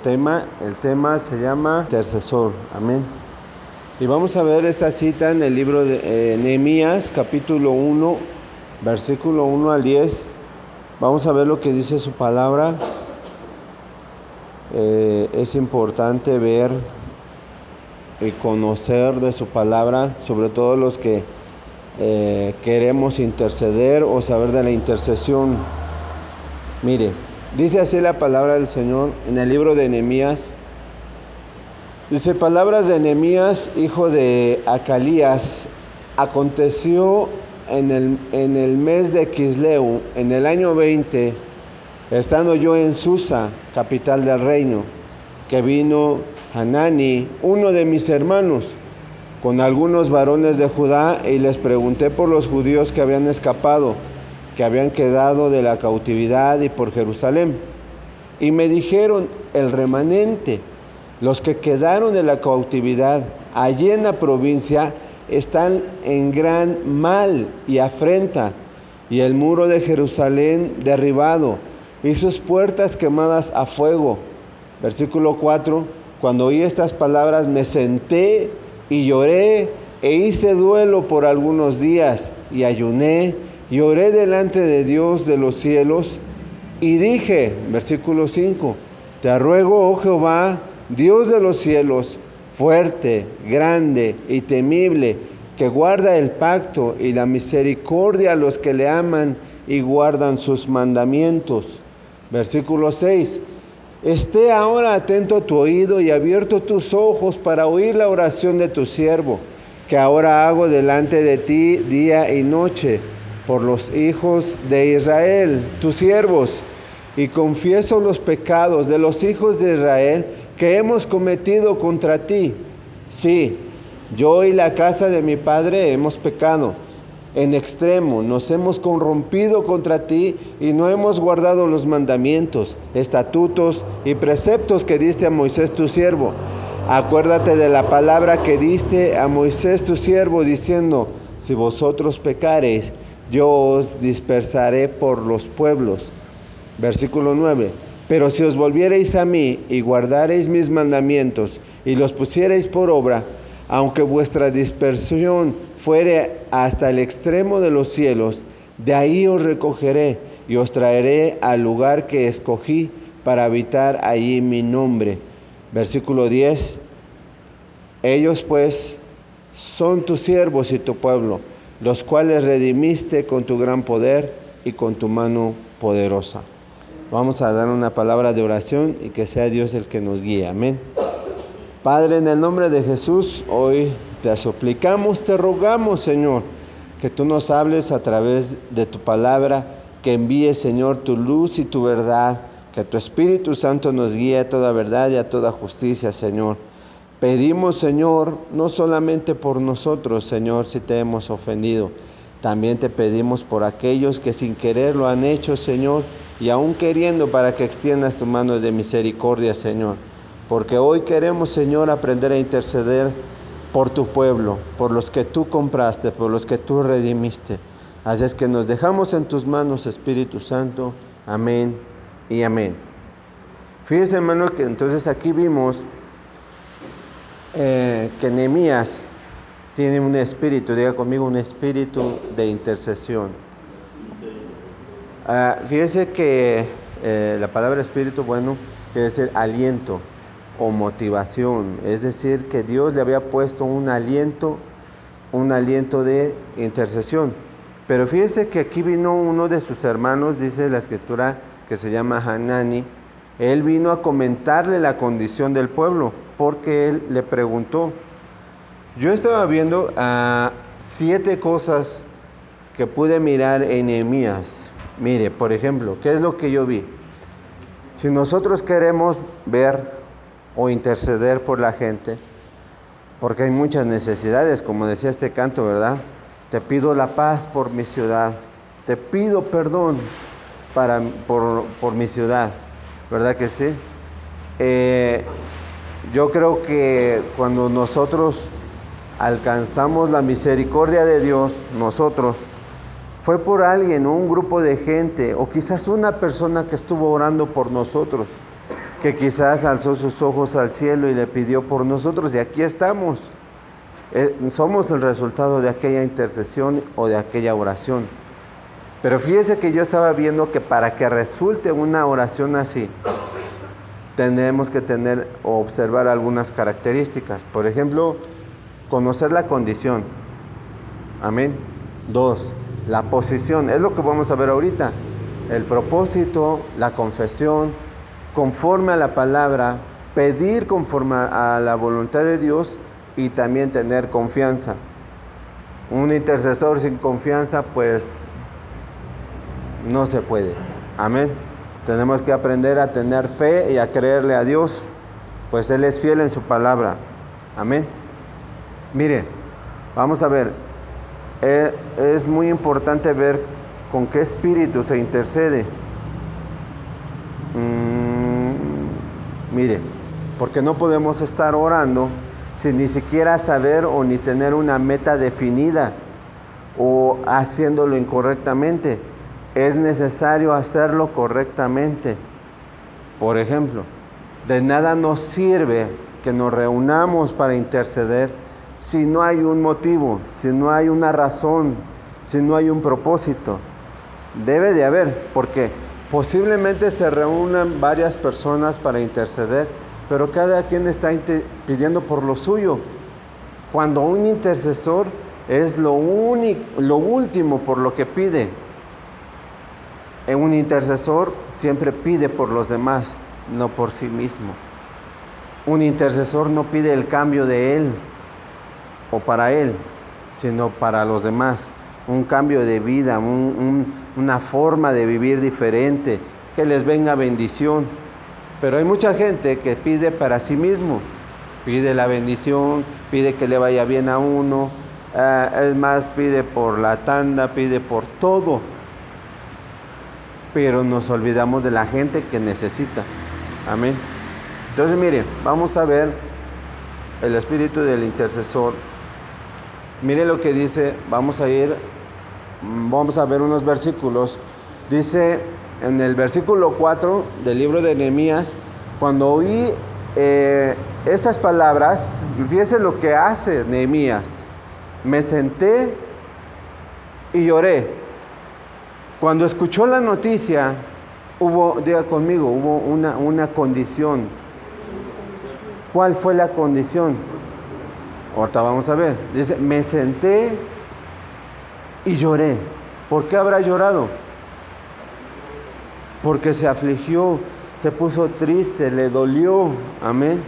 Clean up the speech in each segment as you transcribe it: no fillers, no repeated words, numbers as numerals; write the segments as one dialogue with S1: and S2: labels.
S1: tema. El tema se llama intercesor. Amén. Y vamos a ver esta cita en el libro de Nehemías, capítulo 1, versículo 1 al 10. Vamos a ver lo que dice su palabra. Es importante ver y conocer de su palabra, sobre todo los que queremos interceder o saber de la intercesión. Mire, dice así la palabra del Señor en el libro de Nehemías. Dice: palabras de Nehemías, hijo de Acalías. Aconteció en el mes de Quisleu, en el año 20, estando yo en Susa, capital del reino, que vino Hanani, uno de mis hermanos, con algunos varones de Judá, y les pregunté por los judíos que habían escapado, que habían quedado de la cautividad, y por Jerusalén. Y me dijeron: el remanente, los que quedaron de la cautividad allí en la provincia, están en gran mal y afrenta, y el muro de Jerusalén derribado, y sus puertas quemadas a fuego. Versículo 4: cuando oí estas palabras me senté y lloré, e hice duelo por algunos días, y ayuné, y oré delante de Dios de los cielos, y dije, versículo 5, te ruego, oh Jehová, Dios de los cielos, fuerte, grande y temible, que guarda el pacto y la misericordia a los que le aman y guardan sus mandamientos. Versículo 6, esté ahora atento tu oído y abierto tus ojos para oír la oración de tu siervo, que ahora hago delante de ti día y noche, por los hijos de Israel, tus siervos, y confieso los pecados de los hijos de Israel que hemos cometido contra ti. Sí, yo y la casa de mi padre hemos pecado en extremo, nos hemos corrompido contra ti y no hemos guardado los mandamientos, estatutos y preceptos que diste a Moisés tu siervo. Acuérdate de la palabra que diste a Moisés tu siervo, diciendo: si vosotros pecareis, yo os dispersaré por los pueblos. Versículo 9. Pero si os volviereis a mí y guardareis mis mandamientos y los pusiereis por obra, aunque vuestra dispersión fuere hasta el extremo de los cielos, de ahí os recogeré y os traeré al lugar que escogí para habitar allí mi nombre. Versículo 10. Ellos pues son tus siervos y tu pueblo, los cuales redimiste con tu gran poder y con tu mano poderosa. Vamos a dar una palabra de oración y que sea Dios el que nos guíe. Amén. Padre, en el nombre de Jesús, hoy te suplicamos, te rogamos, Señor, que tú nos hables a través de tu palabra, que envíes, Señor, tu luz y tu verdad, que tu Espíritu Santo nos guíe a toda verdad y a toda justicia, Señor. Pedimos, Señor, no solamente por nosotros, Señor, si te hemos ofendido, también te pedimos por aquellos que sin querer lo han hecho, Señor, y aún queriendo, para que extiendas tu mano de misericordia, Señor. Porque hoy queremos, Señor, aprender a interceder por tu pueblo, por los que tú compraste, por los que tú redimiste. Así es que nos dejamos en tus manos, Espíritu Santo. Amén y amén. Fíjense, hermano, que entonces aquí vimos que Nehemías tiene un espíritu, diga conmigo, un espíritu de intercesión. Fíjense que la palabra espíritu, bueno, quiere decir aliento o motivación. Es decir, que Dios le había puesto un aliento de intercesión. Pero fíjense que aquí vino uno de sus hermanos, dice la escritura, que se llama Hanani. Él vino a comentarle la condición del pueblo, porque él le preguntó. Yo estaba viendo 7 cosas que pude mirar en Nehemías. Mire, por ejemplo, ¿qué es lo que yo vi? Si nosotros queremos ver o interceder por la gente, porque hay muchas necesidades, como decía este canto, ¿verdad? Te pido la paz por mi ciudad, te pido perdón por mi ciudad, ¿verdad que sí? Yo creo que cuando nosotros alcanzamos la misericordia de Dios, nosotros, fue por alguien o un grupo de gente, o quizás una persona que estuvo orando por nosotros. que quizás alzó sus ojos al cielo y le pidió por nosotros, y aquí estamos. Somos el resultado de aquella intercesión o de aquella oración. Pero fíjese que yo estaba viendo que para que resulte una oración así, tendremos que tener o observar algunas características. Por ejemplo, conocer la condición. Amén. 2, la posición. Es lo que vamos a ver ahorita. El propósito, la confesión, conforme a la palabra, pedir conforme a la voluntad de Dios y también tener confianza. Un intercesor sin confianza, pues, no se puede. Amén. Tenemos que aprender a tener fe y a creerle a Dios, pues Él es fiel en su palabra. Amén. Mire, vamos a ver. Es muy importante ver con qué espíritu se intercede. Mire, porque no podemos estar orando sin ni siquiera saber o ni tener una meta definida o haciéndolo incorrectamente. Es necesario hacerlo correctamente. Por ejemplo, de nada nos sirve que nos reunamos para interceder si no hay un motivo, si no hay una razón, si no hay un propósito. Debe de haber, porque posiblemente se reúnan varias personas para interceder, pero cada quien está pidiendo por lo suyo. Cuando un intercesor es lo último por lo que pide. Un intercesor siempre pide por los demás, no por sí mismo. Un intercesor no pide el cambio de él o para él, sino para los demás. Un cambio de vida, una forma de vivir diferente, que les venga bendición. Pero hay mucha gente que pide para sí mismo. Pide la bendición, pide que le vaya bien a uno. Es más, pide por la tanda, pide por todo. Pero nos olvidamos de la gente que necesita. Amén. Entonces, miren, vamos a ver el espíritu del intercesor. Mire lo que dice, vamos a ver unos versículos. Dice en el versículo 4 del libro de Nehemías: cuando oí estas palabras, fíjese lo que hace Nehemías: me senté y lloré. Cuando escuchó la noticia, diga conmigo, hubo una condición. ¿Cuál fue la condición? Ahorita vamos a ver. Dice, me senté y lloré. ¿Por qué habrá llorado? Porque se afligió, se puso triste, le dolió. Amén.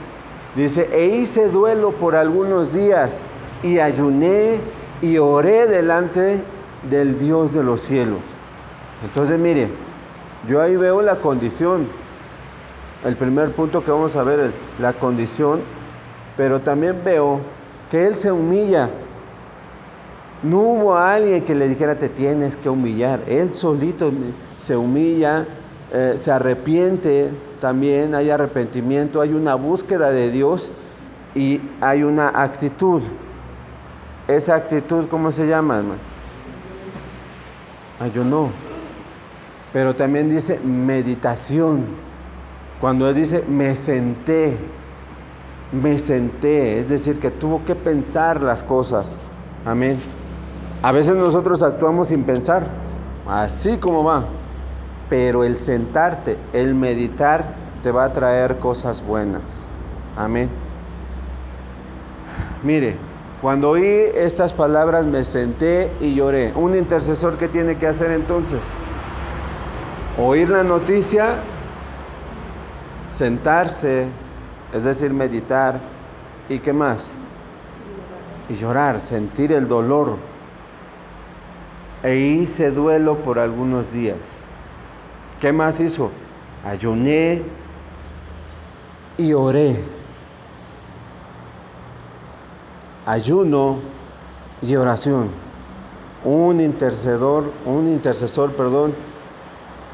S1: Dice, hice duelo por algunos días y ayuné y oré delante del Dios de los cielos. Entonces, mire, yo ahí veo la condición. El primer punto que vamos a ver es la condición, pero también veo que él se humilla. No hubo alguien que le dijera, te tienes que humillar. Él solito se humilla, se arrepiente también, hay arrepentimiento, hay una búsqueda de Dios y hay una actitud. Esa actitud, ¿cómo se llama, hermano? Ayunó. Pero también dice meditación. Cuando él dice me senté, es decir, que tuvo que pensar las cosas. Amén. A veces nosotros actuamos sin pensar, así como va. Pero el sentarte, el meditar, te va a traer cosas buenas. Amén. Mire, cuando oí estas palabras me senté y lloré. Un intercesor, ¿qué tiene que hacer entonces? Oír la noticia, sentarse, es decir, meditar, ¿y qué más? Y llorar, sentir el dolor. E hice duelo por algunos días. ¿Qué más hizo? Ayuné y oré. Ayuno y oración. Un intercesor,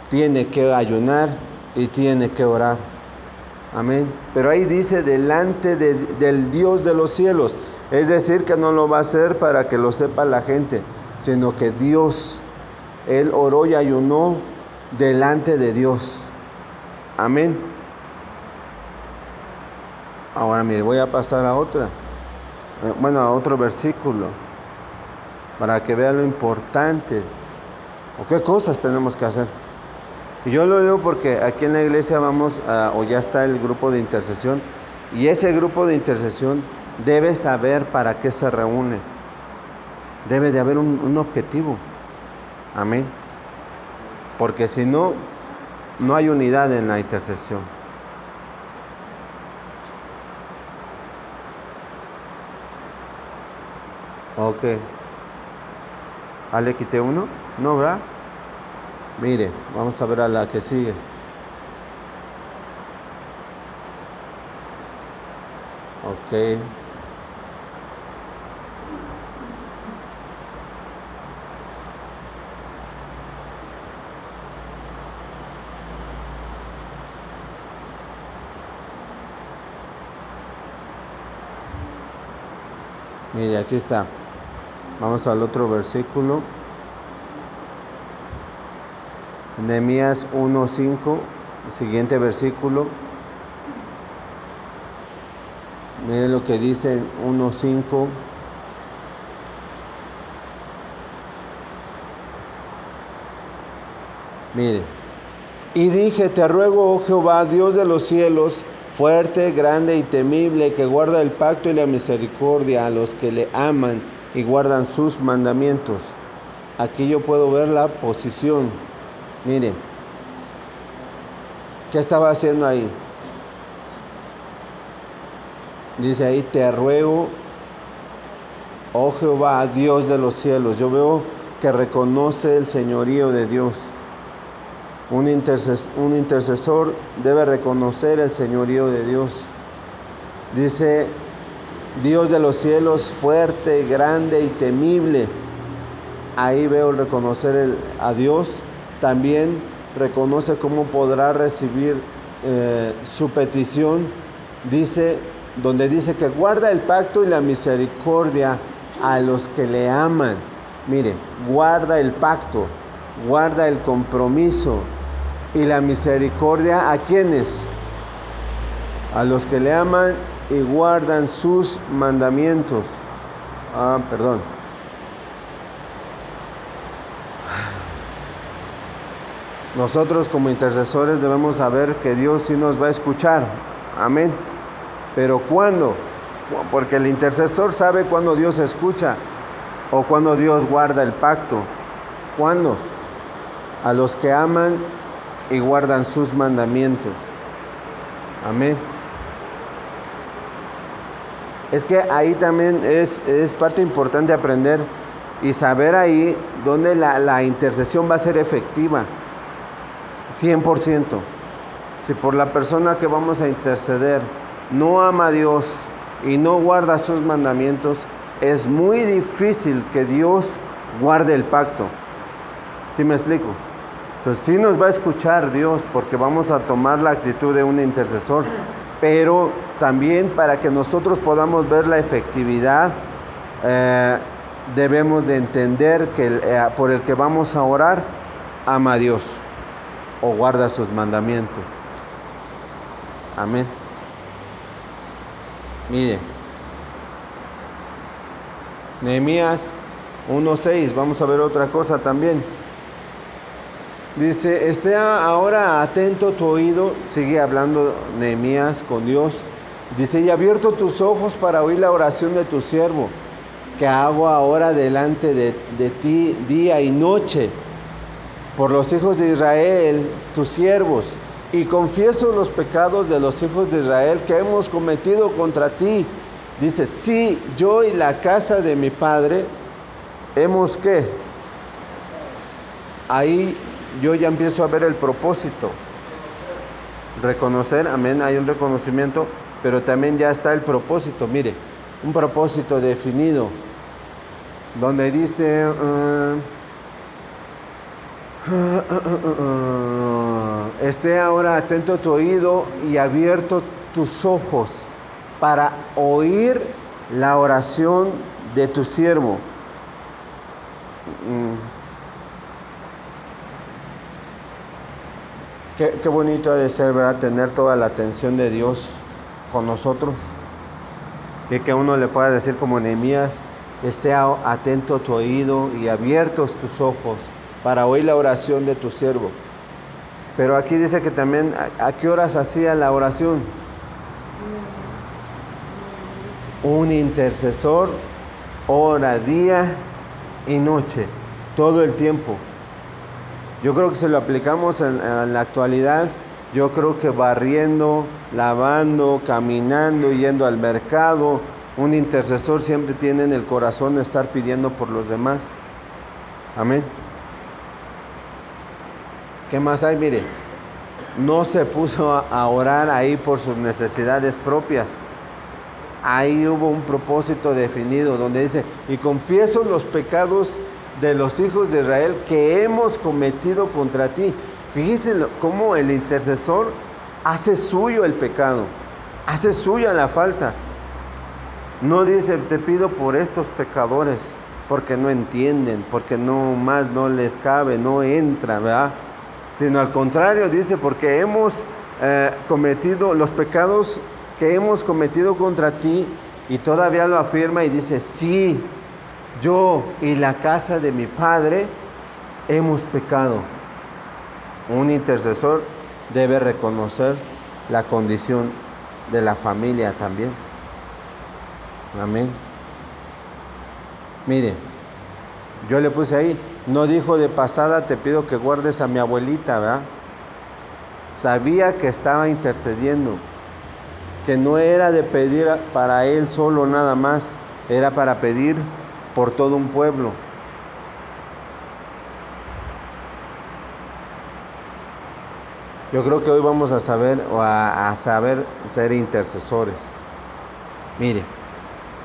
S1: tiene que ayunar y tiene que orar. Amén. Pero ahí dice delante del Dios de los cielos. Es decir, que no lo va a hacer para que lo sepa la gente, sino que Dios, él oró y ayunó delante de Dios. Amén. Ahora mire, voy a pasar a otra. Bueno, a otro versículo. Para que vean lo importante. O qué cosas tenemos que hacer. Y yo lo digo porque aquí en la iglesia o ya está el grupo de intercesión. Y ese grupo de intercesión debe saber para qué se reúne. Debe de haber un objetivo. Amén. Porque si no, no hay unidad en la intercesión. Ok. ¿Le quité uno? No, ¿verdad? Mire, vamos a ver a la que sigue. Ok. Mire, aquí está. Vamos al otro versículo. Nehemías 1:5, siguiente versículo. Mire lo que dice 1:5. Mire. Y dije, te ruego, oh Jehová, Dios de los cielos, fuerte, grande y temible, que guarda el pacto y la misericordia a los que le aman y guardan sus mandamientos. Aquí yo puedo ver la posición. Mire, ¿qué estaba haciendo ahí? Dice ahí, te ruego, oh Jehová, Dios de los cielos. Yo veo que reconoce el señorío de Dios. Un intercesor debe reconocer el señorío de Dios. Dice, Dios de los cielos, fuerte, grande y temible. Ahí veo el reconocer a Dios. También reconoce cómo podrá recibir su petición. Donde dice que guarda el pacto y la misericordia a los que le aman. Mire, guarda el pacto, guarda el compromiso y la misericordia. ¿A quiénes? A los que le aman y guardan sus mandamientos. Perdón. Nosotros como intercesores debemos saber que Dios sí nos va a escuchar. Amén. Pero ¿cuándo? Porque el intercesor sabe cuándo Dios escucha o cuándo Dios guarda el pacto. ¿Cuándo? A los que aman y guardan sus mandamientos. Amén. Es que ahí también es parte importante aprender y saber ahí dónde la intercesión va a ser efectiva. 100%. Si por la persona que vamos a interceder no ama a Dios y no guarda sus mandamientos, es muy difícil que Dios guarde el pacto. ¿Sí me explico? Entonces sí nos va a escuchar Dios porque vamos a tomar la actitud de un intercesor, pero también para que nosotros podamos ver la efectividad, debemos de entender que por el que vamos a orar ama a Dios o guarda sus mandamientos. Amén. Mire, Nehemías 1:6, vamos a ver otra cosa también. Dice, esté ahora atento tu oído, sigue hablando Nehemías con Dios. Dice, y abierto tus ojos para oír la oración de tu siervo, que hago ahora delante de ti día y noche, por los hijos de Israel, tus siervos, y confieso los pecados de los hijos de Israel que hemos cometido contra ti. Dice, sí, yo y la casa de mi padre hemos ¿qué? Ahí yo ya empiezo a ver el propósito. Reconocer, amén, hay un reconocimiento, pero también ya está el propósito. Mire, un propósito definido, donde dice... esté ahora atento tu oído y abierto tus ojos para oír la oración de tu siervo. Qué bonito ha de ser, ¿verdad? Tener toda la atención de Dios con nosotros. Y que uno le pueda decir como Nehemías, esté atento tu oído y abiertos tus ojos para oír la oración de tu siervo. Pero aquí dice que también, ¿a qué horas hacía la oración? Un intercesor ora día y noche, todo el tiempo. Yo creo que si lo aplicamos en la actualidad, yo creo que barriendo, lavando, caminando, yendo al mercado, un intercesor siempre tiene en el corazón estar pidiendo por los demás. Amén. ¿Qué más hay? Mire, no se puso a orar ahí por sus necesidades propias. Ahí hubo un propósito definido donde dice, y confieso los pecados de los hijos de Israel que hemos cometido contra ti. Fíjese cómo el intercesor hace suyo el pecado, hace suya la falta. No dice, te pido por estos pecadores, porque no entienden, porque no más no les cabe, no entra, ¿verdad? Sino al contrario, dice, porque hemos cometido los pecados que hemos cometido contra ti, y todavía lo afirma y dice, sí, yo y la casa de mi padre hemos pecado. Un intercesor debe reconocer la condición de la familia también. Amén. Mire, yo le puse ahí, no dijo de pasada, te pido que guardes a mi abuelita, ¿verdad? Sabía que estaba intercediendo, que no era de pedir para él solo nada más, era para pedir por todo un pueblo. Yo creo que hoy vamos a saber ser intercesores. Mire,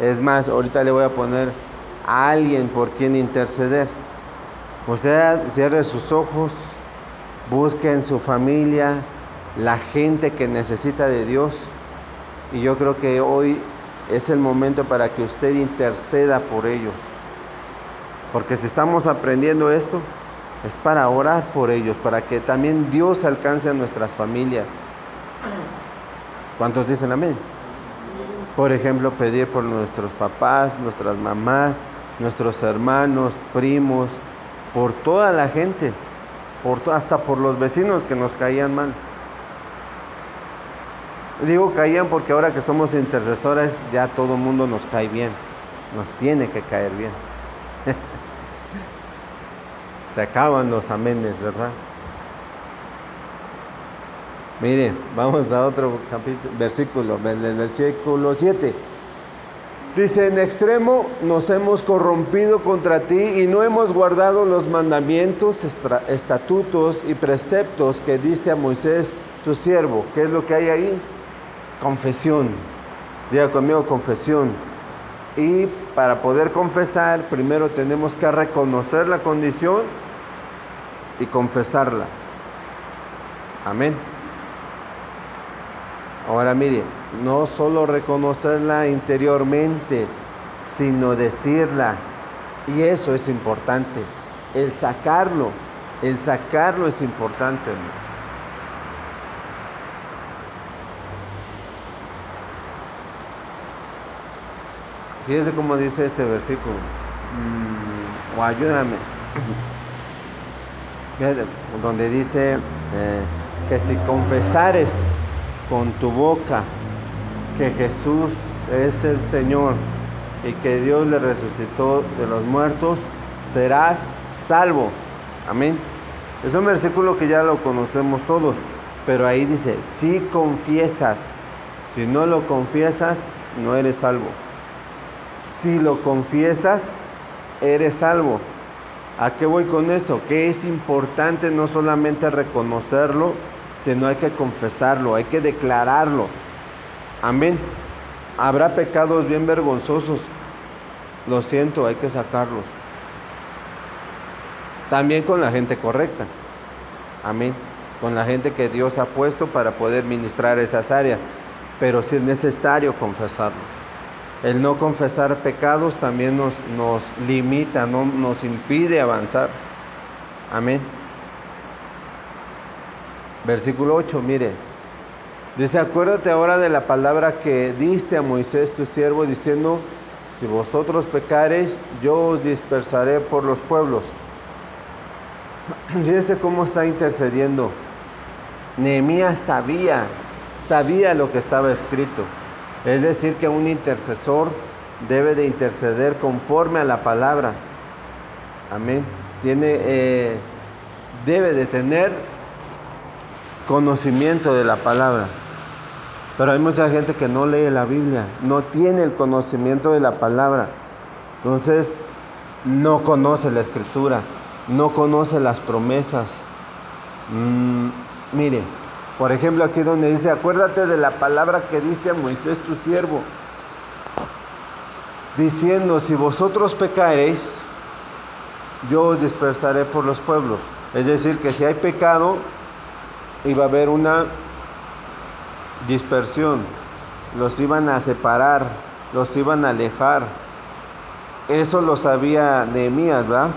S1: es más, ahorita le voy a poner a alguien por quien interceder. Usted cierre sus ojos, busque en su familia la gente que necesita de Dios. Y yo creo que hoy es el momento para que usted interceda por ellos. Porque si estamos aprendiendo esto, es para orar por ellos, para que también Dios alcance a nuestras familias. ¿Cuántos dicen amén? Por ejemplo, pedir por nuestros papás, nuestras mamás, nuestros hermanos, primos, por toda la gente, hasta por los vecinos que nos caían mal. Digo caían porque ahora que somos intercesores ya todo el mundo nos cae bien, nos tiene que caer bien. Se acaban los amenes, ¿verdad? Mire, vamos a otro versículo, el versículo 7. Dice, en extremo nos hemos corrompido contra ti y no hemos guardado los mandamientos, estatutos y preceptos que diste a Moisés, tu siervo. ¿Qué es lo que hay ahí? Confesión. Diga conmigo, confesión. Y para poder confesar, primero tenemos que reconocer la condición y confesarla. Amén. Ahora mire, no solo reconocerla interiormente, sino decirla. Y eso es importante. El sacarlo es importante, hermano. Fíjese cómo dice este versículo. O ayúdame. Donde dice que si confesares con tu boca que Jesús es el Señor y que Dios le resucitó de los muertos, serás salvo. Amén. Es un versículo que ya lo conocemos todos, pero ahí dice, si confiesas, si no lo confiesas, no eres salvo. Si lo confiesas, eres salvo. ¿A qué voy con esto? Que es importante no solamente reconocerlo, sino hay que confesarlo, hay que declararlo. Amén. Habrá pecados bien vergonzosos. Lo siento, hay que sacarlos. También con la gente correcta. Amén. Con la gente que Dios ha puesto para poder ministrar esas áreas. Pero sí es necesario confesarlo. El no confesar pecados también nos limita, nos impide avanzar. Amén. Versículo 8, mire. Dice, acuérdate ahora de la palabra que diste a Moisés tu siervo, diciendo, si vosotros pecareis, yo os dispersaré por los pueblos. Fíjense cómo está intercediendo. Nehemías sabía lo que estaba escrito. Es decir, que un intercesor debe de interceder conforme a la palabra. Amén. Debe de tener conocimiento de la palabra. Pero hay mucha gente que no lee la Biblia, no tiene el conocimiento de la palabra. Entonces, no conoce la Escritura, no conoce las promesas. Mire, por ejemplo, aquí donde dice, acuérdate de la palabra que diste a Moisés tu siervo, diciendo, si vosotros pecareis, yo os dispersaré por los pueblos. Es decir, que si hay pecado, iba a haber una dispersión, los iban a separar, los iban a alejar. Eso lo sabía Nehemías, ¿verdad?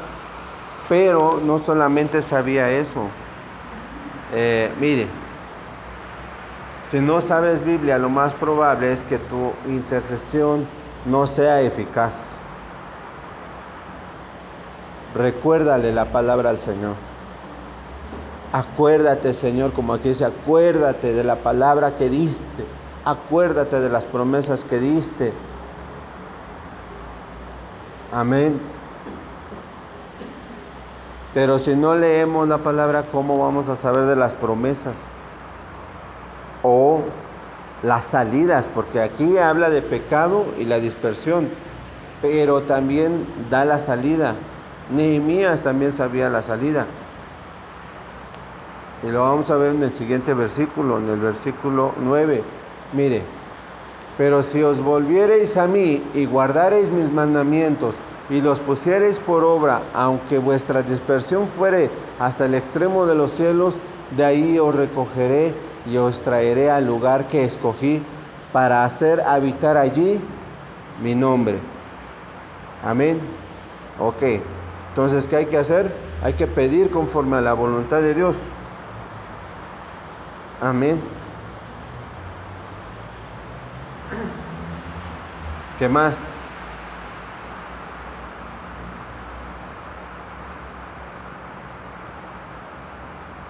S1: Pero no solamente sabía eso. Mire, si no sabes Biblia, lo más probable es que tu intercesión no sea eficaz. Recuérdale la palabra al Señor. Acuérdate, Señor, como aquí dice, acuérdate de la palabra que diste, acuérdate de las promesas que diste. Amén. Pero si no leemos la palabra, ¿cómo vamos a saber de las promesas? O las salidas, porque aquí habla de pecado y la dispersión, pero también da la salida. Nehemías también sabía la salida. Y lo vamos a ver en el siguiente versículo, en el versículo 9. Mire, pero si os volviereis a mí y guardareis mis mandamientos y los pusiereis por obra, aunque vuestra dispersión fuere hasta el extremo de los cielos, de ahí os recogeré y os traeré al lugar que escogí para hacer habitar allí mi nombre. Amén. Ok, entonces, ¿qué hay que hacer? Hay que pedir conforme a la voluntad de Dios. Amén. ¿Qué más?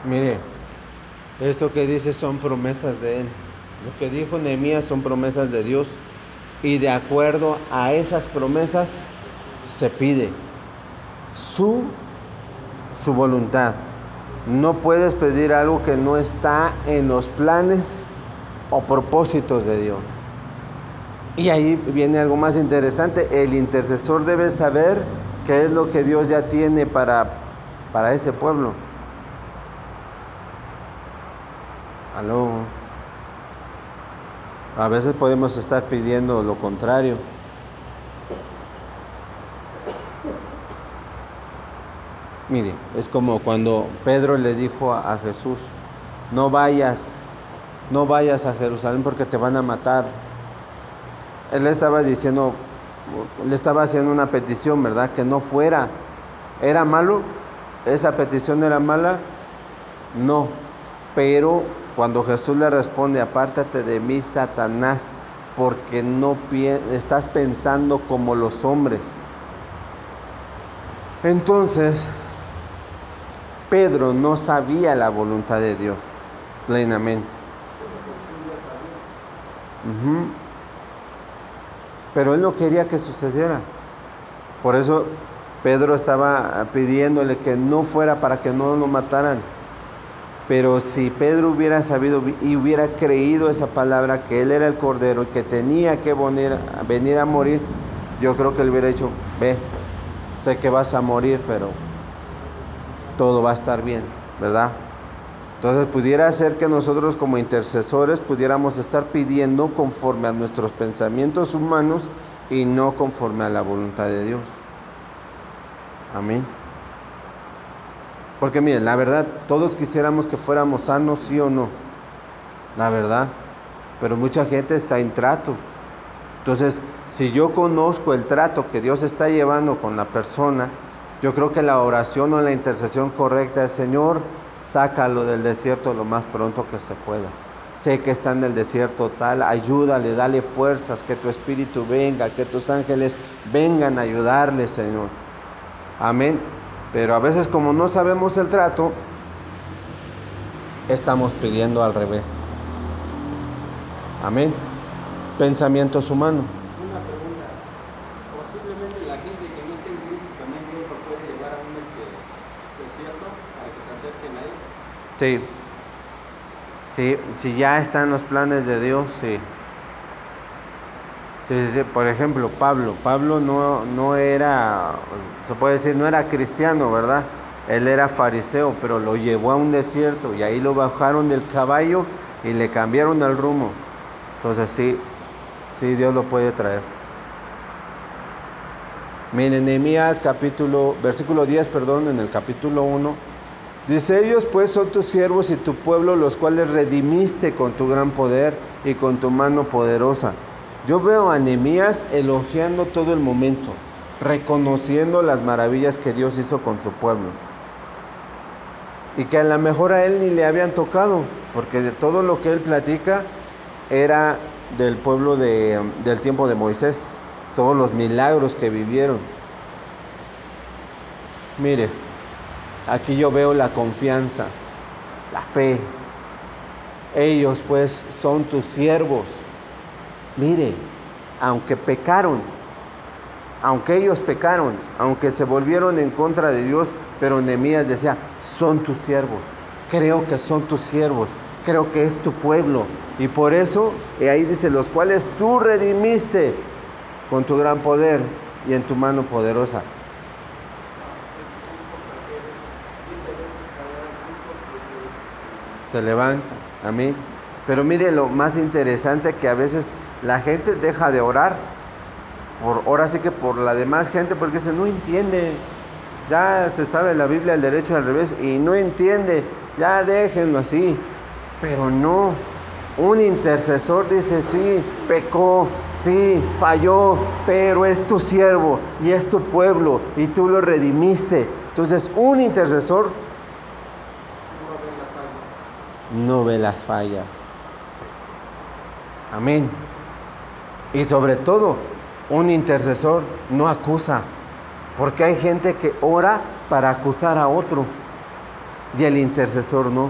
S1: Mire, esto que dice son promesas de Él. Lo que dijo Nehemías son promesas de Dios. Y de acuerdo a esas promesas se pide su voluntad. No puedes pedir algo que no está en los planes o propósitos de Dios. Y ahí viene algo más interesante. El intercesor debe saber qué es lo que Dios ya tiene para ese pueblo. Aló. A veces podemos estar pidiendo lo contrario. Mire, es como cuando Pedro le dijo a Jesús, no vayas a Jerusalén porque te van a matar. Él le estaba diciendo, le estaba haciendo una petición, ¿verdad? Que no fuera. ¿Era malo? ¿Esa petición era mala? No. Pero cuando Jesús le responde, apártate de mí, Satanás, porque no estás pensando como los hombres. Entonces, Pedro no sabía la voluntad de Dios plenamente. Pero él no quería que sucediera. Por eso Pedro estaba pidiéndole que no fuera para que no lo mataran. Pero si Pedro hubiera sabido y hubiera creído esa palabra, que él era el Cordero y que tenía que venir a morir, yo creo que él hubiera dicho, ve, sé que vas a morir, pero todo va a estar bien, ¿verdad? Entonces pudiera ser que nosotros como intercesores pudiéramos estar pidiendo conforme a nuestros pensamientos humanos y no conforme a la voluntad de Dios. Amén. Porque miren, la verdad, todos quisiéramos que fuéramos sanos, sí o no, la verdad, pero mucha gente está en trato. Entonces, si yo conozco el trato que Dios está llevando con la persona, yo creo que la oración o la intercesión correcta es, Señor, sácalo del desierto lo más pronto que se pueda. sé que está en el desierto tal, ayúdale, dale fuerzas, que tu espíritu venga, que tus ángeles vengan a ayudarle, Señor. Amén. Pero a veces como no sabemos el trato, estamos pidiendo al revés. Amén. Pensamientos humanos.
S2: Una pregunta. Posiblemente la gente que no esté en Cristo también Dios lo puede llevar a un desierto para que se acerquen a Él.
S1: Sí, si ya están los planes de Dios, sí. Sí. Por ejemplo, Pablo no era, se puede decir, no era cristiano, ¿verdad? Él era fariseo, pero lo llevó a un desierto y ahí lo bajaron del caballo y le cambiaron el rumbo. Entonces sí, Dios lo puede traer. Miren, Nehemías versículo 10, en el capítulo 1, dice: ellos pues son tus siervos y tu pueblo, los cuales redimiste con tu gran poder y con tu mano poderosa. Yo veo a Nehemías elogiando todo el momento, reconociendo las maravillas que Dios hizo con su pueblo. Y que a lo mejor a él ni le habían tocado, porque de todo lo que él platica era del pueblo del tiempo de Moisés, todos los milagros que vivieron. Mire, aquí yo veo la confianza, la fe. Ellos pues son tus siervos. Mire, aunque ellos pecaron, aunque se volvieron en contra de Dios, pero Nehemías decía: son tus siervos, creo que son tus siervos, creo que es tu pueblo. Y por eso, y ahí dice: los cuales tú redimiste con tu gran poder y en tu mano poderosa. Se levanta, amén. Pero mire lo más interesante, que a veces la gente deja de orar, ahora sí que por la demás gente, porque no entiende. Ya se sabe la Biblia al derecho y al revés y no entiende, ya déjenlo así. Pero no, un intercesor dice: sí, pecó, sí, falló, pero es tu siervo y es tu pueblo y tú lo redimiste. Entonces un intercesor no ve las fallas. Amén. Y sobre todo, un intercesor no acusa, porque hay gente que ora para acusar a otro y el intercesor no.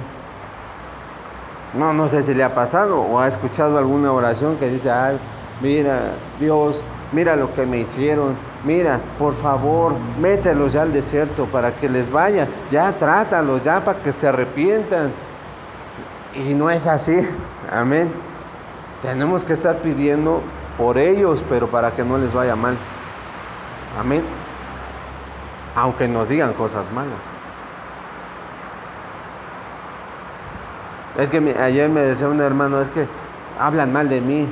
S1: No sé si le ha pasado o ha escuchado alguna oración que dice: ay, mira, Dios, mira lo que me hicieron, mira, por favor, mételos ya al desierto para que les vaya, ya trátalos, ya para que se arrepientan. Y no es así, amén. Tenemos que estar pidiendo por ellos, pero para que no les vaya mal, amén. Aunque nos digan cosas malas. Es que ayer me decía un hermano: es que hablan mal de mí.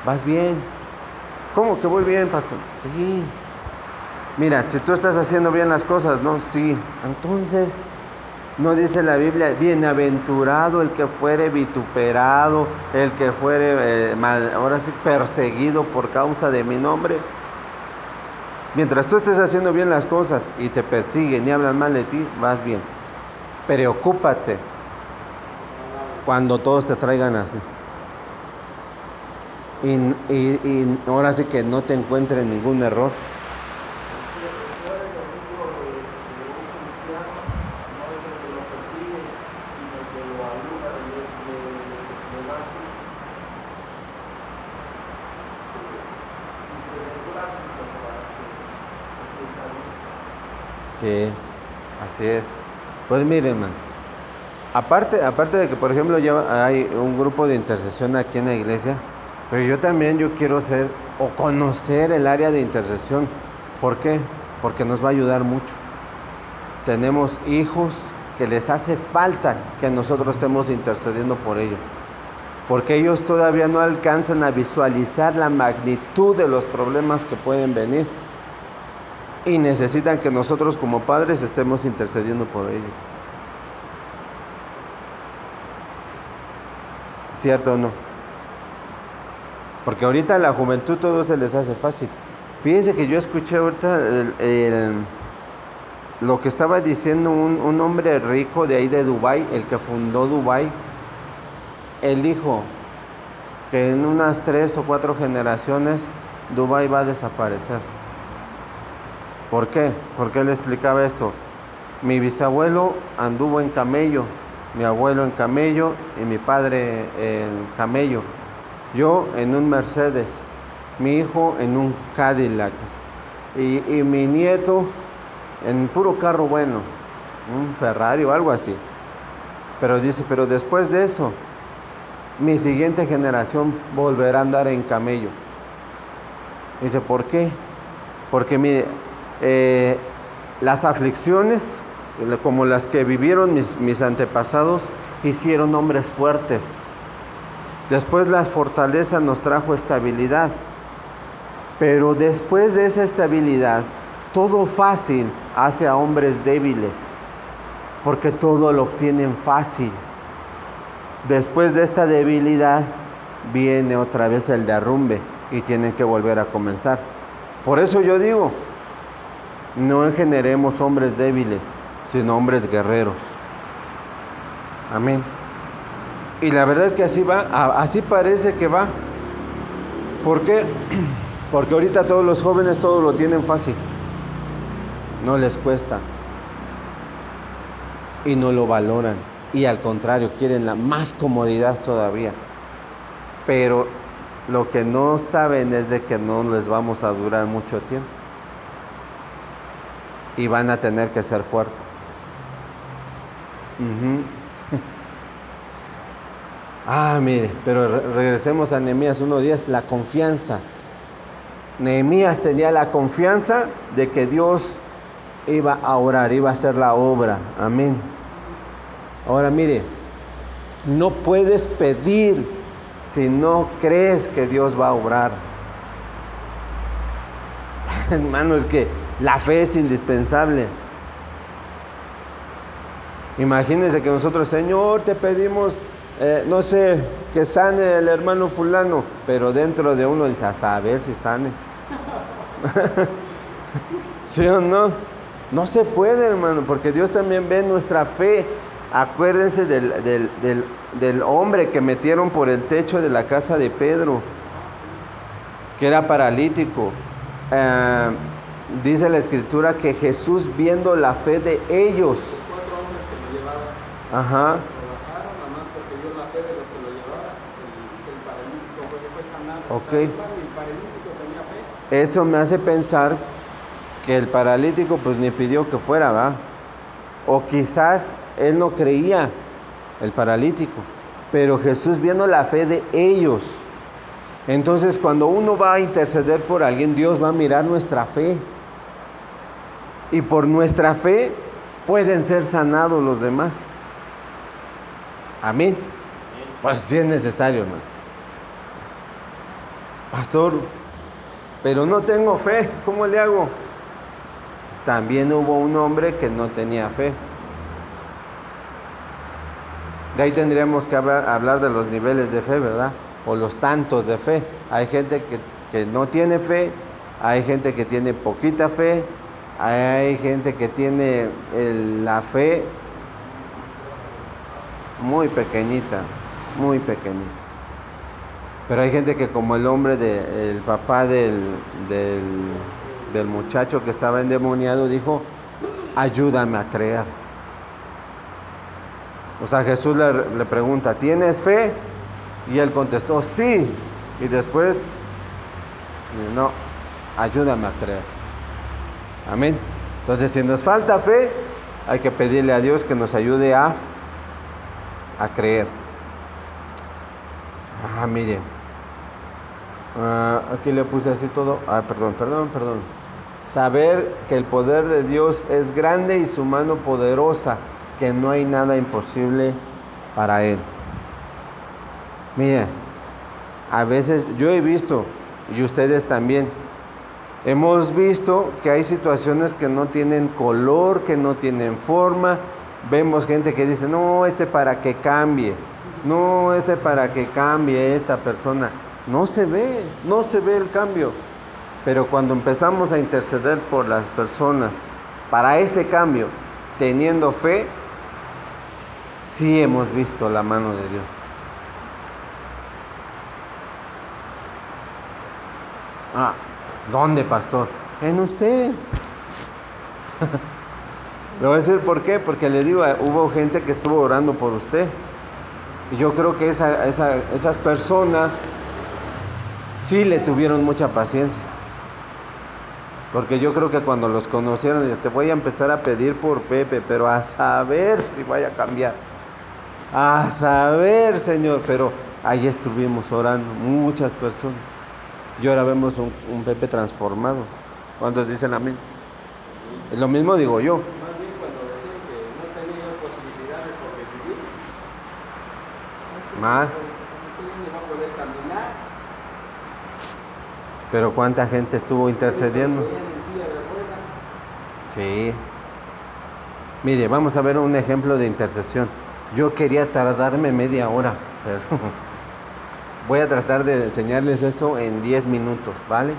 S1: ¿Vas bien? ¿Cómo que voy bien, pastor? Sí. Mira, si tú estás haciendo bien las cosas, ¿no? Sí. Entonces, ¿no dice la Biblia: bienaventurado el que fuere vituperado, el que fuere ahora sí perseguido por causa de mi nombre? Mientras tú estés haciendo bien las cosas y te persiguen y hablan mal de ti, vas bien. Preocúpate cuando todos te traigan así. Y ahora sí que no te encuentren ningún error. Sí, así es. Pues miren, hermano, aparte de que, por ejemplo, ya hay un grupo de intercesión aquí en la iglesia, pero yo quiero ser o conocer el área de intercesión. ¿Por qué? Porque nos va a ayudar mucho. Tenemos hijos que les hace falta que nosotros estemos intercediendo por ellos, porque ellos todavía no alcanzan a visualizar la magnitud de los problemas que pueden venir. Y necesitan que nosotros como padres estemos intercediendo por ellos. ¿Cierto o no? Porque ahorita a la juventud todo se les hace fácil. Fíjense que yo escuché ahorita lo que estaba diciendo un hombre rico de ahí de Dubái, el que fundó Dubái. Él dijo que en unas 3 o 4 generaciones Dubái va a desaparecer. ¿Por qué? Porque él explicaba esto. Mi bisabuelo anduvo en camello, mi abuelo en camello y mi padre en camello. Yo en un Mercedes, mi hijo en un Cadillac y mi nieto en puro carro bueno, un Ferrari o algo así. Pero dice, pero después de eso, mi siguiente generación volverá a andar en camello. Dice, ¿por qué? Porque mire, las aflicciones, como las que vivieron mis antepasados, hicieron hombres fuertes. Después la fortaleza nos trajo estabilidad. Pero después de esa estabilidad, todo fácil hace a hombres débiles, porque todo lo obtienen fácil. Después de esta debilidad, viene otra vez el derrumbe y tienen que volver a comenzar. Por eso yo digo, no generemos hombres débiles, sino hombres guerreros. Amén. Y la verdad es que así va, así parece que va. ¿Por qué? Porque ahorita todos los jóvenes todo lo tienen fácil. No les cuesta. Y no lo valoran. Y al contrario, quieren la más comodidad todavía. Pero lo que no saben es de que no les vamos a durar mucho tiempo. Y van a tener que ser fuertes. Mire, pero regresemos a Nehemías 1:10, la confianza. Nehemías tenía la confianza de que Dios iba a orar, iba a hacer la obra. Amén. Ahora mire, no puedes pedir si no crees que Dios va a obrar. Hermano, es que la fe es indispensable. Imagínense que nosotros, Señor, te pedimos, no sé, que sane el hermano fulano, pero dentro de uno dice, a saber si sane. ¿Sí o no? No se puede, hermano, porque Dios también ve nuestra fe. Acuérdense del hombre que metieron por el techo de la casa de Pedro, que era paralítico. Dice la escritura que Jesús, viendo la fe de ellos,
S2: 4 hombres que lo llevaban,
S1: ajá,
S2: lo bajaron, nada más porque vio la fe de los que lo llevaban, el paralítico fue sanado.
S1: ok.
S2: El paralítico tenía fe.
S1: Eso me hace pensar que el paralítico pues ni pidió que fuera, ¿va? O quizás él no creía, el paralítico, pero Jesús, viendo la fe de ellos. Entonces cuando uno va a interceder por alguien, Dios va a mirar nuestra fe. Y por nuestra fe pueden ser sanados los demás. Amén. Pues sí es necesario, hermano. Pastor, pero no tengo fe, ¿cómo le hago? También hubo un hombre que no tenía fe. De ahí tendríamos que hablar de los niveles de fe, ¿verdad? O los tantos de fe. Hay gente que no tiene fe, hay gente que tiene poquita fe, hay gente que tiene la fe muy pequeñita, muy pequeñita. Pero hay gente que, como el hombre el papá del muchacho que estaba endemoniado, dijo, ayúdame a creer. O sea, Jesús le pregunta, ¿tienes fe? Y él contestó, sí. Y después, no, ayúdame a creer. Amén. Entonces, si nos falta fe, hay que pedirle a Dios que nos ayude a creer. Mire. Aquí le puse así todo. Perdón. Saber que el poder de Dios es grande y su mano poderosa, que no hay nada imposible para Él. Mire, a veces yo he visto, y ustedes también, hemos visto que hay situaciones que no tienen color, que no tienen forma. Vemos gente que dice, no, para que cambie. No, para que cambie esta persona. No se ve el cambio. Pero cuando empezamos a interceder por las personas para ese cambio, teniendo fe, sí hemos visto la mano de Dios. Ah, ¿dónde, pastor? En usted. Le voy a decir por qué, porque le digo, hubo gente que estuvo orando por usted. Y yo creo que esas personas sí le tuvieron mucha paciencia. Porque yo creo que cuando los conocieron, te voy a empezar a pedir por Pepe, pero a saber si vaya a cambiar. A saber, Señor, pero ahí estuvimos orando, muchas personas. Y ahora vemos un Pepe transformado. ¿Cuántos dicen amén? Lo mismo digo yo.
S2: Más bien cuando decían que no tenía posibilidad de sobrevivir,
S1: Más.
S2: no va a poder caminar.
S1: Pero ¿cuánta gente estuvo intercediendo? Sí. Mire, vamos a ver un ejemplo de intercesión. Yo quería tardarme media hora, pero voy a tratar de enseñarles esto en 10 minutos, ¿vale?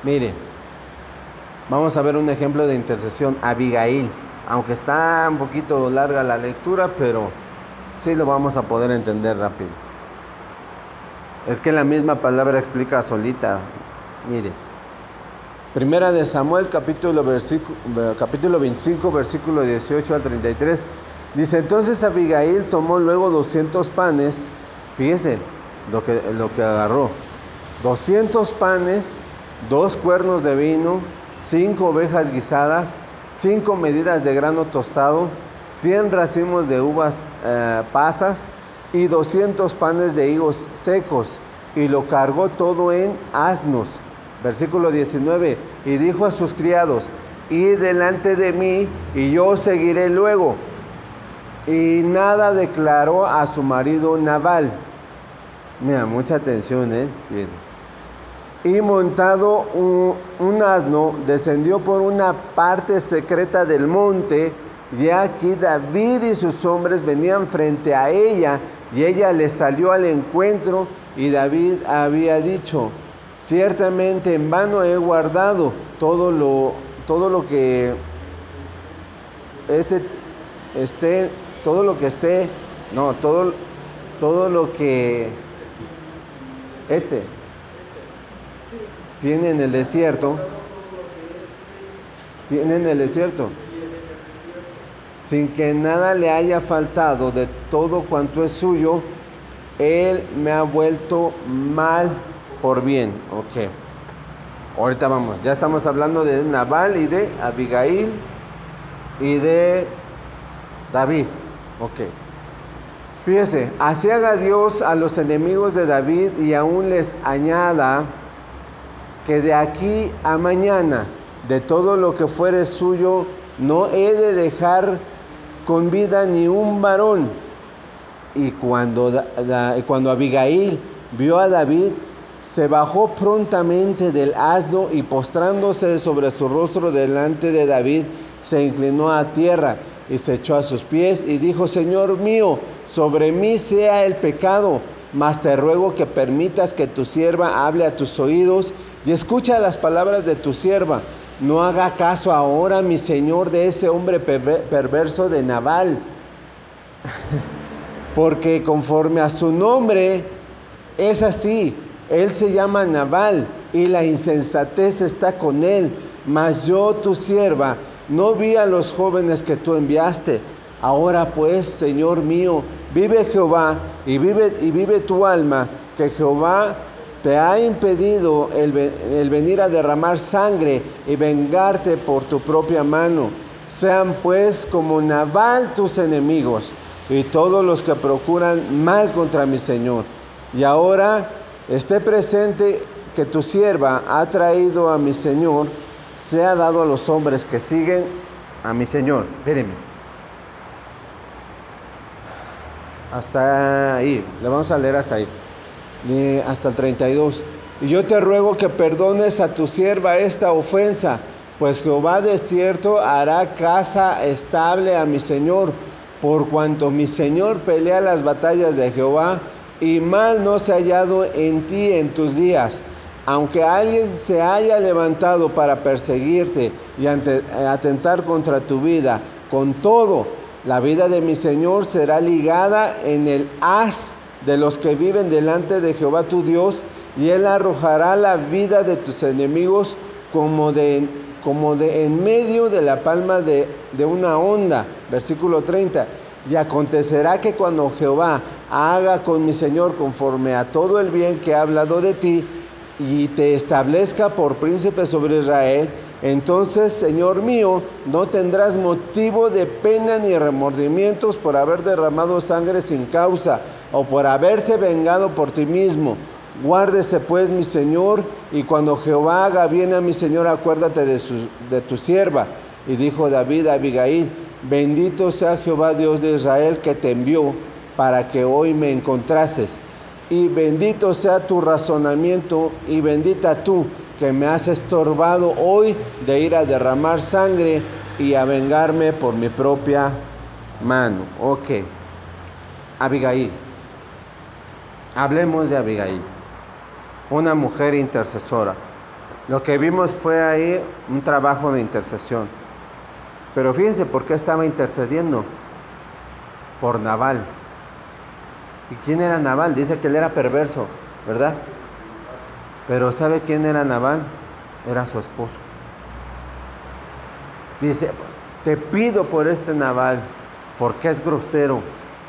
S1: Mire, vamos a ver un ejemplo de intercesión. Abigail, aunque está un poquito larga la lectura, pero sí lo vamos a poder entender rápido. Es que la misma palabra explica solita. Mire, Primera de Samuel, capítulo 25, versículo 18 al 33. Dice, entonces Abigail tomó luego 200 panes. Fíjense lo que agarró. 200 panes, 2 cuernos de vino, 5 ovejas guisadas, 5 medidas de grano tostado, 100 racimos de uvas pasas y 200 panes de higos secos, y lo cargó todo en asnos. Versículo 19, y dijo a sus criados, id delante de mí, y yo seguiré luego. Y nada declaró a su marido Nabal. Mira, mucha atención, Y montado un asno, descendió por una parte secreta del monte, y aquí David y sus hombres venían frente a ella, y ella les salió al encuentro, y David había dicho, ciertamente en vano he guardado todo lo que tiene en el desierto, sin que nada le haya faltado de todo cuanto es suyo, él me ha vuelto mal por bien. Ok. Ahorita vamos, ya estamos hablando de Nabal y de Abigail y de David. Ok. Fíjese, así haga Dios a los enemigos de David y aún les añada que de aquí a mañana, de todo lo que fuere suyo, no he de dejar con vida ni un varón. Y cuando Abigail vio a David, se bajó prontamente del asno y postrándose sobre su rostro delante de David, se inclinó a tierra y se echó a sus pies y dijo, Señor mío, sobre mí sea el pecado, mas te ruego que permitas que tu sierva hable a tus oídos y escucha las palabras de tu sierva. No haga caso ahora, mi señor, de ese hombre perverso de Nabal, porque conforme a su nombre es así. Él se llama Nabal y la insensatez está con él. Mas yo, tu sierva, no vi a los jóvenes que tú enviaste. Ahora pues, Señor mío, vive Jehová y vive tu alma, que Jehová te ha impedido el venir a derramar sangre y vengarte por tu propia mano. Sean pues como Nabal tus enemigos y todos los que procuran mal contra mi Señor. Y ahora esté presente que tu sierva ha traído a mi Señor, sea dado a los hombres que siguen a mi Señor. Espérenme. Hasta ahí, le vamos a leer hasta ahí, hasta el 32. Y yo te ruego que perdones a tu sierva esta ofensa, pues Jehová de cierto hará casa estable a mi Señor, por cuanto mi Señor pelea las batallas de Jehová, y mal no se ha hallado en ti en tus días. Aunque alguien se haya levantado para perseguirte y atentar contra tu vida, con todo, la vida de mi Señor será ligada en el haz de los que viven delante de Jehová tu Dios, y Él arrojará la vida de tus enemigos como de en medio de la palma de una onda. Versículo 30. Y acontecerá que cuando Jehová haga con mi Señor conforme a todo el bien que ha hablado de ti, y te establezca por príncipe sobre Israel, entonces, Señor mío, no tendrás motivo de pena ni remordimientos por haber derramado sangre sin causa, o por haberte vengado por ti mismo. Guárdese pues mi Señor, y cuando Jehová haga bien a mi Señor, acuérdate de tu sierva. Y dijo David a Abigail: bendito sea Jehová Dios de Israel, que te envió para que hoy me encontrases. Y bendito sea tu razonamiento, y bendita tú, que me has estorbado hoy de ir a derramar sangre y a vengarme por mi propia mano. Ok. Abigail. Hablemos de Abigail. Una mujer intercesora. Lo que vimos fue ahí un trabajo de intercesión. Pero fíjense por qué estaba intercediendo. Por Nabal. ¿Y quién era Nabal? Dice que él era perverso, ¿verdad? Pero ¿sabe quién era Nabal? Era su esposo. Dice: te pido por este Nabal, porque es grosero,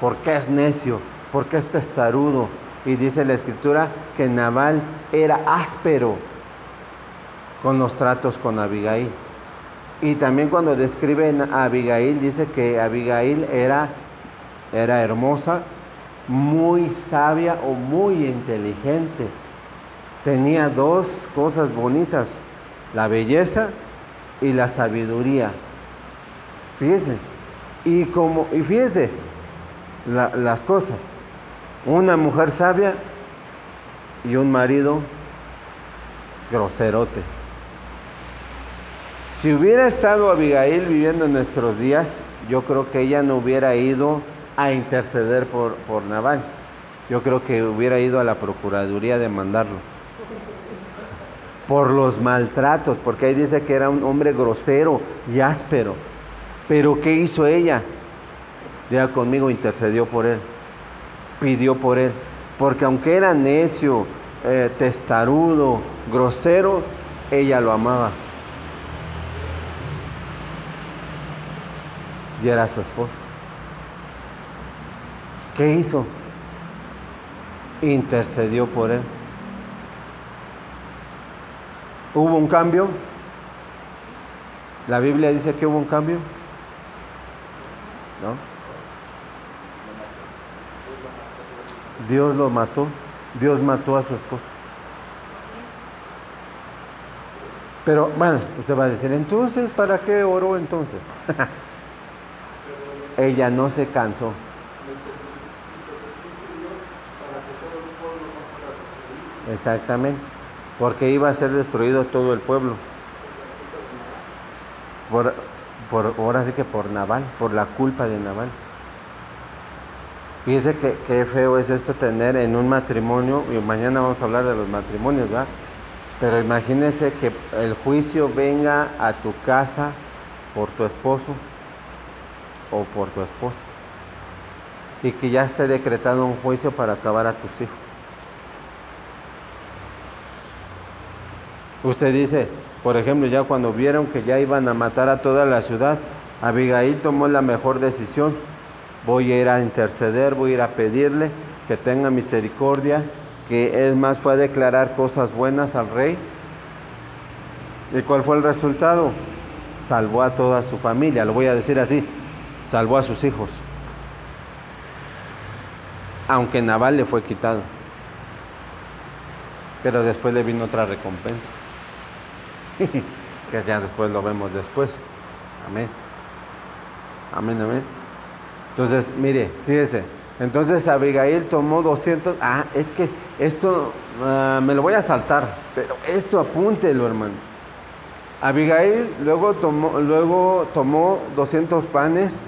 S1: porque es necio, porque es testarudo. Y dice la Escritura que Nabal era áspero con los tratos con Abigail. Y también cuando describen a Abigail, dice que Abigail era hermosa, muy sabia o muy inteligente. Tenía dos cosas bonitas: la belleza y la sabiduría. Fíjense. Y fíjense las cosas. Una mujer sabia y un marido groserote. Si hubiera estado Abigail viviendo en nuestros días, yo creo que ella no hubiera ido a interceder por Nabal. Yo creo que hubiera ido a la procuraduría a demandarlo por los maltratos, porque ahí dice que era un hombre grosero y áspero. Pero ¿qué hizo ella? Diga conmigo: intercedió por él, pidió por él, porque aunque era necio, testarudo, grosero, ella lo amaba y era su esposo. ¿Qué hizo? Intercedió por él. ¿Hubo un cambio? ¿La Biblia dice que hubo un cambio? ¿No? Dios lo mató. Dios mató a su esposo. Pero bueno, usted va a decir: entonces, ¿para qué oró entonces? Ella no se cansó. Exactamente, porque iba a ser destruido todo el pueblo. Ahora sí que por Nabal, por la culpa de Nabal. Fíjese que qué feo es esto, tener en un matrimonio, y mañana vamos a hablar de los matrimonios, ¿verdad? Pero imagínese que el juicio venga a tu casa por tu esposo o por tu esposa, y que ya esté decretado un juicio para acabar a tus hijos. Usted dice, por ejemplo, ya cuando vieron que ya iban a matar a toda la ciudad, Abigail tomó la mejor decisión: voy a ir a interceder, voy a ir a pedirle que tenga misericordia, que es más, fue a declarar cosas buenas al rey. ¿Y cuál fue el resultado? Salvó a toda su familia, lo voy a decir así, salvó a sus hijos, aunque Nabal le fue quitado, pero después le vino otra recompensa, que ya después lo vemos después. Amén. Amén, amén. Entonces, mire, fíjese. Entonces Abigail tomó 200... es que esto me lo voy a saltar, pero esto apúntelo, hermano. Abigail luego tomó 200 panes,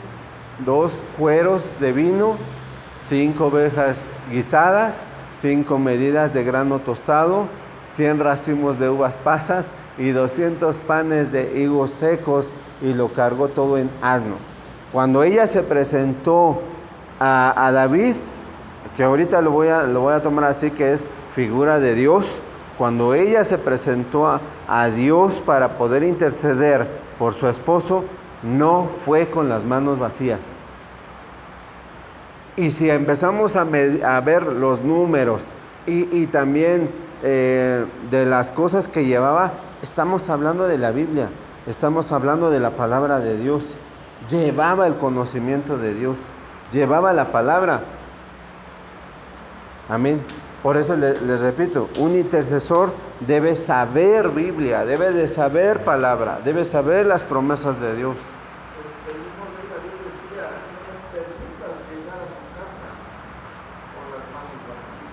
S1: 2 cueros de vino, 5 ovejas guisadas, 5 medidas de grano tostado, 100 racimos de uvas pasas y 200 panes de higos secos, y lo cargó todo en asno. Cuando ella se presentó a David, que ahorita lo voy a tomar así, que es figura de Dios, cuando ella se presentó a Dios para poder interceder por su esposo, no fue con las manos vacías. Y si empezamos a ver los números y también de las cosas que llevaba, estamos hablando de la Biblia, estamos hablando de la palabra de Dios. Llevaba el conocimiento de Dios, llevaba la palabra. Amén. Por eso les repito, un intercesor debe saber Biblia, debe de saber palabra, debe saber las promesas de Dios.
S2: El mismo rey David decía, no me permitas llegar a tu casa con las manos vacías.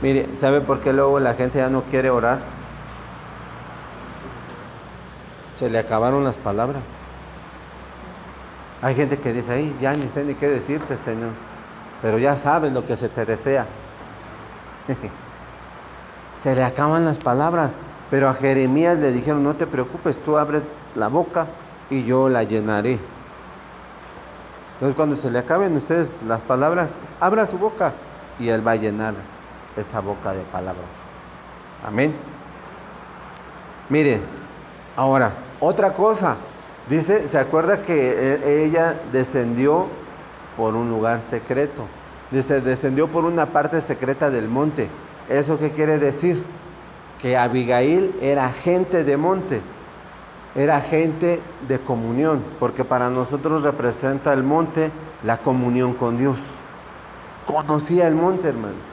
S1: Mire, ¿sabe por qué luego la gente ya no quiere orar? Se le acabaron las palabras. Hay gente que dice, ay, ya ni sé ni qué decirte, Señor, pero ya sabes lo que se te desea. Se le acaban las palabras. Pero a Jeremías le dijeron, no te preocupes, tú abre la boca y yo la llenaré. Entonces cuando se le acaben ustedes las palabras, abra su boca y él va a llenar esa boca de palabras. Amén. Mire, ahora, otra cosa. Dice, ¿se acuerda que ella descendió por un lugar secreto? Dice, descendió por una parte secreta del monte. ¿Eso qué quiere decir? Que Abigail era gente de monte, era gente de comunión, porque para nosotros representa el monte la comunión con Dios. Conocía el monte, hermano.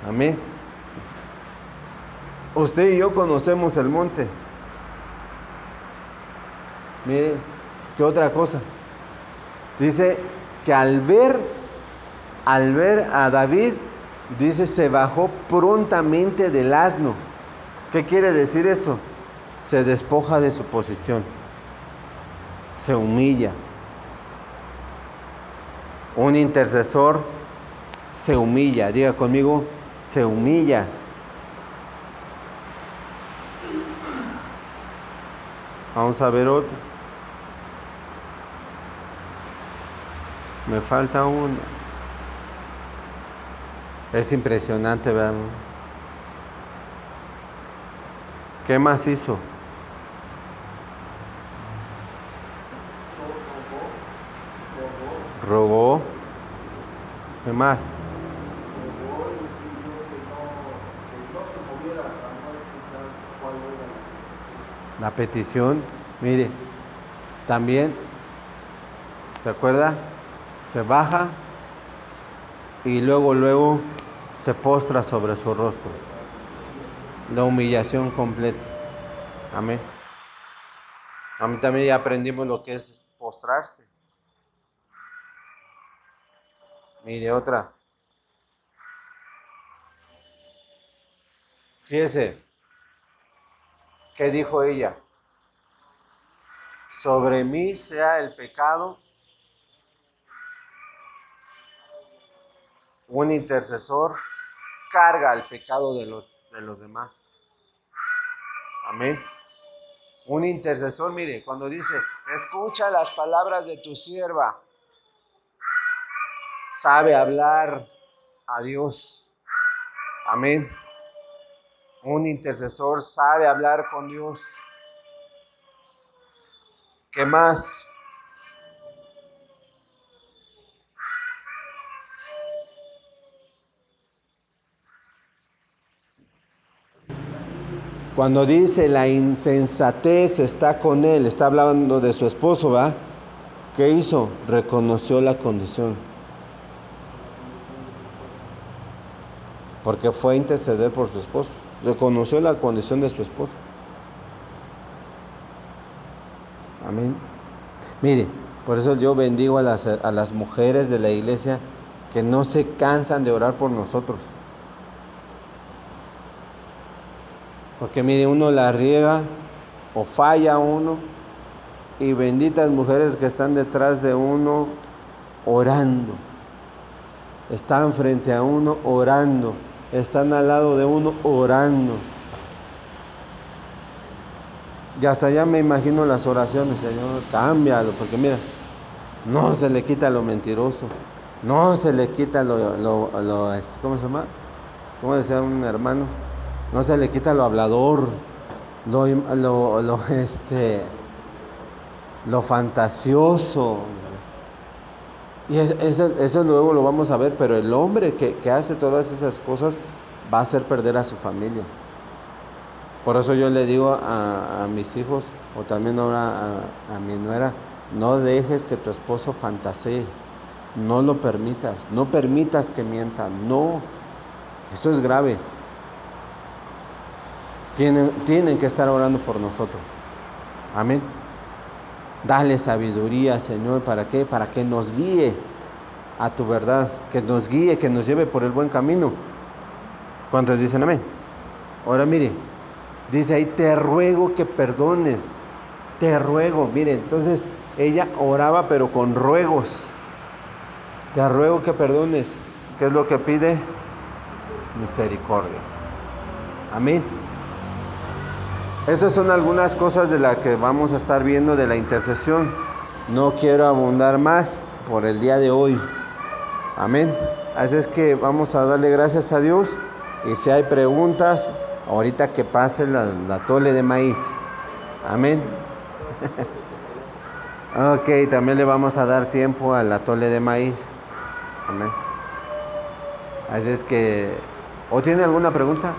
S1: Amén. Usted y yo conocemos el monte. Mire, ¿qué otra cosa? Dice que al ver a David, dice, se bajó prontamente del asno. ¿Qué quiere decir eso? Se despoja de su posición, se humilla. Un intercesor se humilla, diga conmigo, se humilla. Vamos a ver otro. Me falta uno. Es impresionante, ¿verdad? ¿Qué más hizo? Rogó. ¿Qué más?
S2: Rogó y pidió que no se moviera para no escuchar cuál era
S1: La petición, mire, también, ¿se acuerda? Se baja y luego se postra sobre su rostro. La humillación completa. Amén. A mí también ya aprendimos lo que es postrarse. Mire otra. Fíjese, ¿qué dijo ella? Sobre mí sea el pecado. Un intercesor carga el pecado de los demás. Amén. Un intercesor, mire, cuando dice, escucha las palabras de tu sierva, sabe hablar a Dios. Amén. Un intercesor sabe hablar con Dios. ¿Qué más? Cuando dice la insensatez está con él, está hablando de su esposo, ¿va? ¿Qué hizo? Reconoció la condición. Porque fue a interceder por su esposo. Reconoció la condición de su esposo. Amén. Mire, por eso yo bendigo a las mujeres de la iglesia que no se cansan de orar por nosotros. Porque mire, uno la riega o falla uno y benditas mujeres que están detrás de uno orando. Están frente a uno orando. Están al lado de uno orando. Y hasta ya me imagino las oraciones, Señor, cámbialo, porque mira, no se le quita lo mentiroso. No se le quita ¿cómo se llama? ¿Cómo decía un hermano? No se le quita lo hablador, lo fantasioso. Y eso luego lo vamos a ver, pero el hombre que hace todas esas cosas va a hacer perder a su familia. Por eso yo le digo a mis hijos, o también ahora a mi nuera, no dejes que tu esposo fantasee, no lo permitas, no permitas que mientan, no, eso es grave. Tienen que estar orando por nosotros. Amén. Dale sabiduría, Señor, ¿para qué? Para que nos guíe a tu verdad, que nos guíe, que nos lleve por el buen camino. ¿Cuántos dicen amén? Ahora mire, dice ahí, te ruego que perdones, te ruego. Mire, entonces ella oraba pero con ruegos. Te ruego que perdones. ¿Qué es lo que pide? Misericordia. Amén. Estas son algunas cosas de las que vamos a estar viendo de la intercesión. No quiero abundar más por el día de hoy. Amén. Así es que vamos a darle gracias a Dios. Y si hay preguntas, ahorita que pase la tole de maíz. Amén. Ok, también le vamos a dar tiempo a la tole de maíz. Amén. Así es que, ¿o tiene alguna pregunta?